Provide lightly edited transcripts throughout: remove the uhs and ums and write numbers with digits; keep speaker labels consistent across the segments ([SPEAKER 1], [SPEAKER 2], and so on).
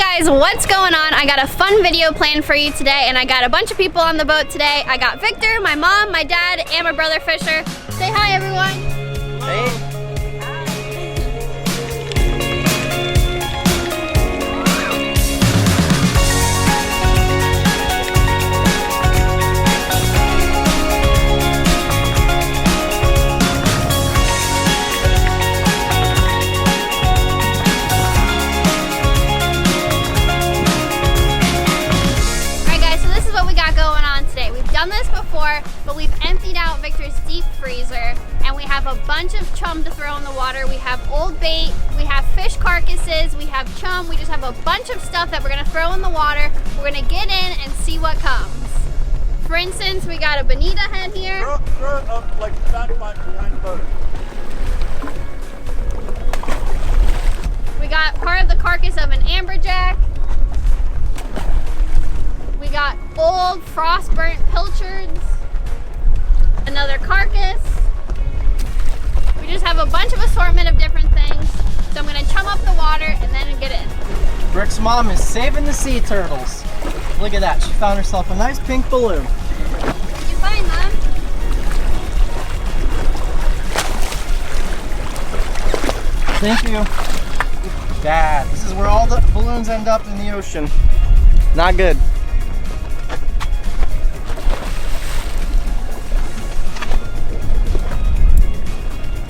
[SPEAKER 1] Guys, what's going on? I got a fun video planned for you today, and I got a bunch of people on the boat today. I got Victor, my mom, my dad, and my brother Fisher. Say hi, everyone.
[SPEAKER 2] Hey.
[SPEAKER 1] Done this before, but we've emptied out Victor's deep freezer, and we have a bunch of chum to throw in the water. We have old bait, we have fish carcasses, we have chum. We just have a bunch of stuff that we're gonna throw in the water. We're gonna get in and see what comes. For instance, we got a bonita head here.
[SPEAKER 2] Throw it up like the sandpipes behind the boat.
[SPEAKER 1] We got part of the carcass of an amberjack. We got old frost-burnt pilchards, another carcass. We just have a bunch of assortment of different things. So I'm gonna chum up the water and then get in.
[SPEAKER 3] Brook's mom is saving the sea turtles. Look at that, she found herself a nice pink balloon.
[SPEAKER 1] Did you find them?
[SPEAKER 3] Thank you. Bad. This is where all the balloons end up in the ocean. Not good.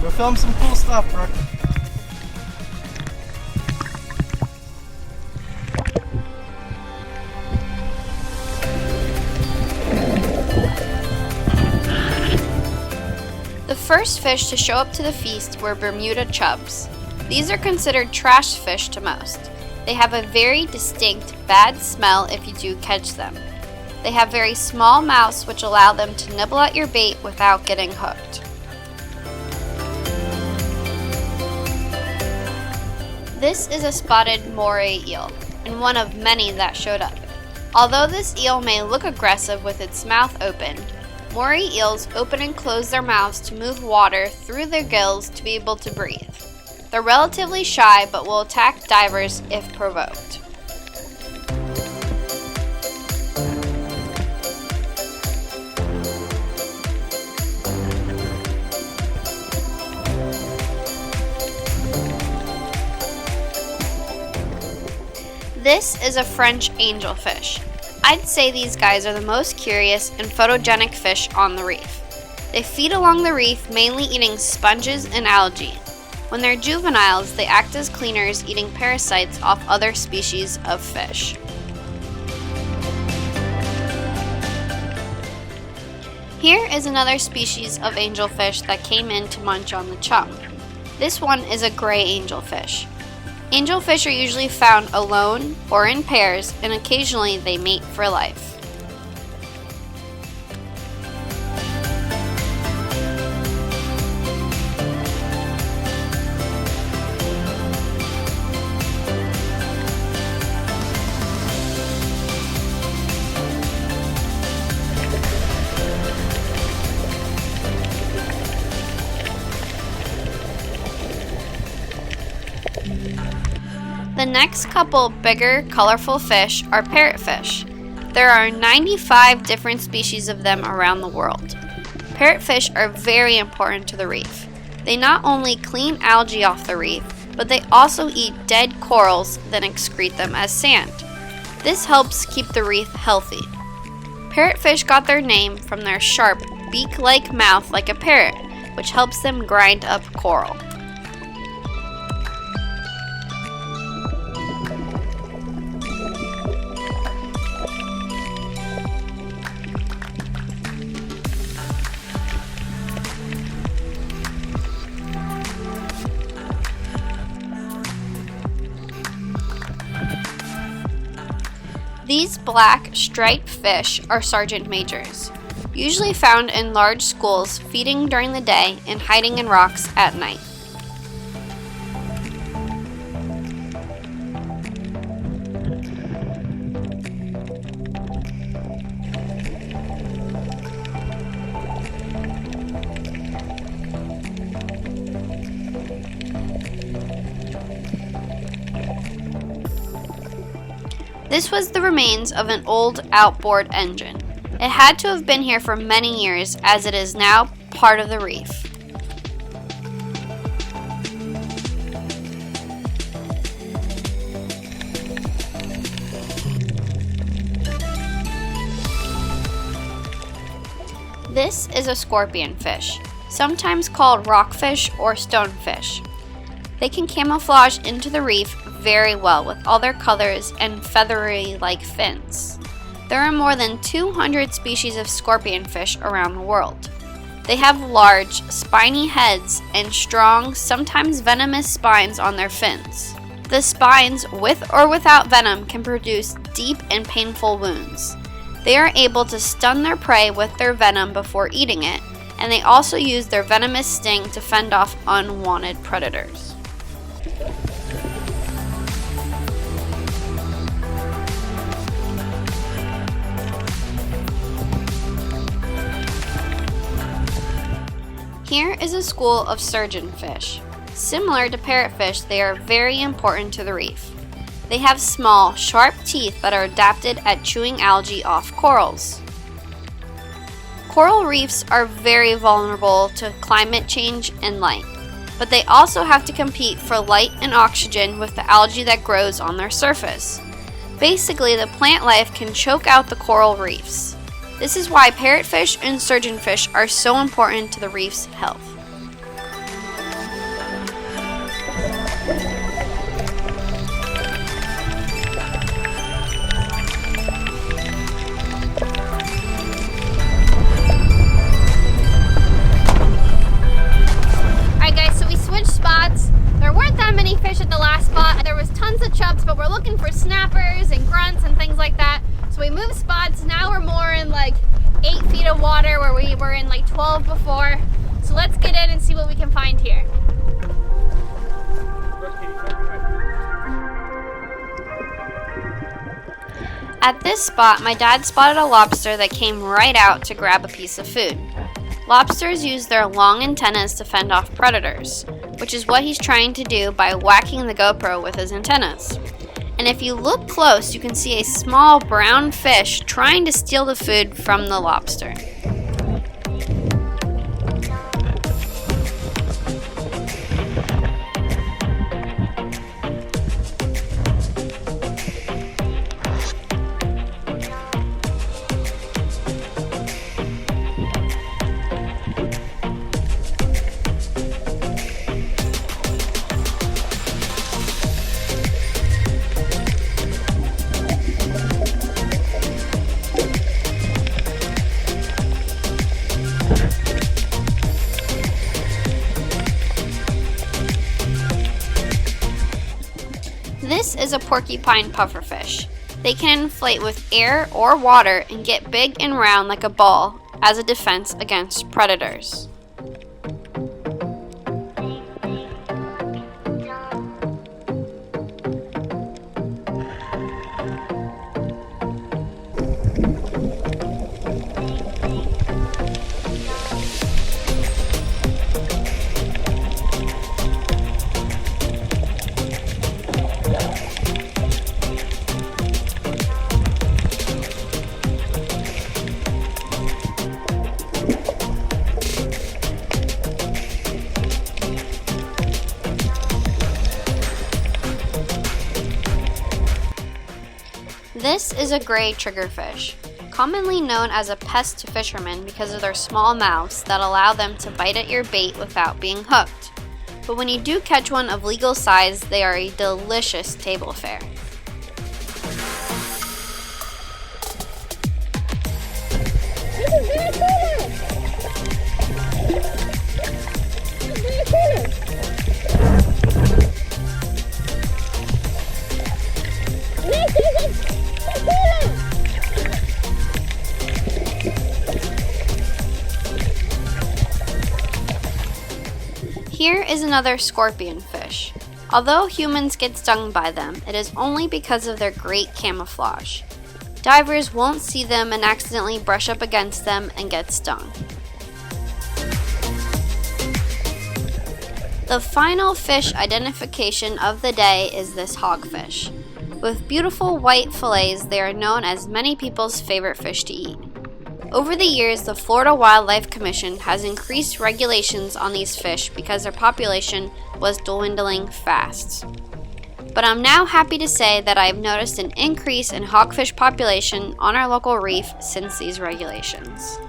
[SPEAKER 3] We'll film some cool stuff, Brook.
[SPEAKER 4] The first fish to show up to the feast were Bermuda chubs. These are considered trash fish to most. They have a very distinct bad smell if you do catch them. They have very small mouths which allow them to nibble at your bait without getting hooked. This is a spotted moray eel, and one of many that showed up. Although this eel may look aggressive with its mouth open, moray eels open and close their mouths to move water through their gills to be able to breathe. They're relatively shy but will attack divers if provoked. This is a French angelfish. I'd say these guys are the most curious and photogenic fish on the reef. They feed along the reef, mainly eating sponges and algae. When they're juveniles, they act as cleaners, eating parasites off other species of fish. Here is another species of angelfish that came in to munch on the chum. This one is a gray angelfish. Angelfish are usually found alone or in pairs, and occasionally they mate for life. The next couple bigger, colorful fish are parrotfish. There are 95 different species of them around the world. Parrotfish are very important to the reef. They not only clean algae off the reef, but they also eat dead corals, then excrete them as sand. This helps keep the reef healthy. Parrotfish got their name from their sharp, beak-like mouth like a parrot, which helps them grind up coral. These black, striped fish are sergeant majors, usually found in large schools, feeding during the day and hiding in rocks at night. This was the remains of an old outboard engine. It had to have been here for many years, as it is now part of the reef. This is a scorpionfish, sometimes called rockfish or stonefish. They can camouflage into the reef very well with all their colors and feathery-like fins. There are more than 200 species of scorpionfish around the world. They have large, spiny heads and strong, sometimes venomous spines on their fins. The spines, with or without venom, can produce deep and painful wounds. They are able to stun their prey with their venom before eating it, and they also use their venomous sting to fend off unwanted predators. Here is a school of surgeonfish. Similar to parrotfish, they are very important to the reef. They have small, sharp teeth that are adapted at chewing algae off corals. Coral reefs are very vulnerable to climate change and light, but they also have to compete for light and oxygen with the algae that grows on their surface. Basically, the plant life can choke out the coral reefs. This is why parrotfish and surgeonfish are so important to the reef's health.
[SPEAKER 1] Fish at the last spot. There was tons of chubs, but we're looking for snappers and grunts and things like that. So we moved spots. Now we're more in like 8 feet of water where we were in like 12 before. So let's get in and see what we can find here.
[SPEAKER 4] At this spot, my dad spotted a lobster that came right out to grab a piece of food. Lobsters use their long antennas to fend off predators, which is what he's trying to do by whacking the GoPro with his antennas. And if you look close, you can see a small brown fish trying to steal the food from the lobster. This is a porcupine pufferfish. They can inflate with air or water and get big and round like a ball as a defense against predators. This is a gray triggerfish, commonly known as a pest to fishermen because of their small mouths that allow them to bite at your bait without being hooked. But when you do catch one of legal size, they are a delicious table fare. Here is another scorpionfish. Although humans get stung by them, it is only because of their great camouflage. Divers won't see them and accidentally brush up against them and get stung. The final fish identification of the day is this hogfish. With beautiful white fillets, they are known as many people's favorite fish to eat. Over the years, the Florida Wildlife Commission has increased regulations on these fish because their population was dwindling fast. But I'm now happy to say that I have noticed an increase in hawkfish population on our local reef since these regulations.